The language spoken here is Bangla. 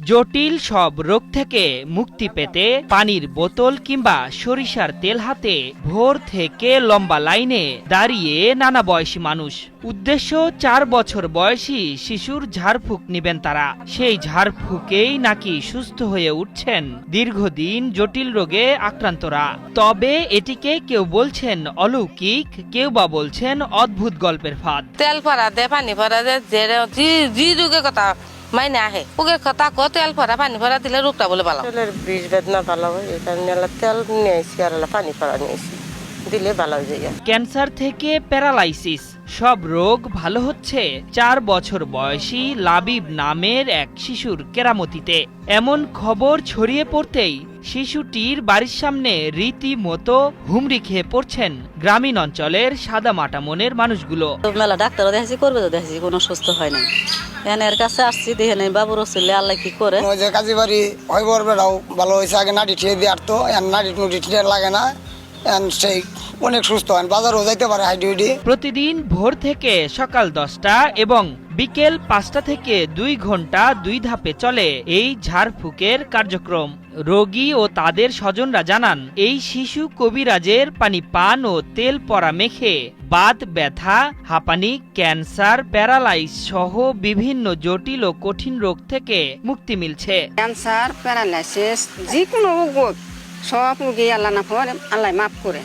জটিল সব রোগ থেকে মুক্তি পেতে পানির বোতল কিংবা সরিষার তেল হাতে ভোর থেকে লম্বা লাইনে দাঁড়িয়ে নানা বয়সী মানুষ। উদ্দেশ্য 4 বছর বয়সী শিশুর ঝাড়ফুঁক নেবেন তারা। সেই ঝাড়ফুঁকেই নাকি সুস্থ হয়ে উঠছেন দীর্ঘদিন জটিল রোগে আক্রান্তরা। তবে এটিকে কেউ বলছেন অলৌকিক, কেউ বা বলছেন অদ্ভুত গল্পের ফাঁদ। তেল ভরা দে পানি ভরা দে জি রোগের কথা মাইনে আহে ওকে কথা কো তেল ভরা পানি ভরা দিলে রোগটা বলে ভালো। তেলের বিষ বেদনা ভালো হয় এই কারণে তেল নিয়েছি আর পানি ভরা নিয়েছি দিলে ভালো হয়ে যায়। ক্যান্সার থেকে প্যারালাইসিস সব রোগ ভালো হচ্ছে 4 বছর বয়সী লাবিব নামের এক শিশুর কেরামতিতে। এমন খবর ছড়িয়ে পড়তেই শিশুটির বাড়ির সামনে রীতিমতো হুমড়ি খেয়ে পড়ছেন গ্রামীণ অঞ্চলের সাদামাটা মনের মানুষগুলো। মেলা ডাক্তারও দেখেছি, করবে তো দেখেছি, কোনো সুস্থ হয় না। এর কাছে আসছি দেখে নেই বাবুর রসুল্লে আল্লাহ কি করে। ওই যে কাজী বাড়ি হয় বরবেটাও ভালো হয়েছে, আগে নাড়ি ঠিয়ে দিয়ে আটতো, নাড়ি নুড়ি ঠিয়ে লাগে না, সেই অনেক সুস্থ হয়, বাজারও যাইতে পারে হাইডি। প্রতিদিন ভোর থেকে সকাল 10টা এবং বিকেল 5টা থেকে 2 ঘন্টা 2 ধাপে চলে এই ঝাড়ফুঁকের কার্যক্রম। রোগী ও তাদের স্বজনরা জানান, এই শিশু কবিরাজের পানি পান ও তেল পরা মেখে বাত ব্যথা, হাঁপানি, ক্যান্সার, প্যারালাইস সহ বিভিন্ন জটিল ও কঠিন রোগ থেকে মুক্তি মিলছে। ক্যান্সার, প্যারালাইসিস যে কোনো রোগ সব রোগী আল্লাহ না করে আল্লাহ মাফ করে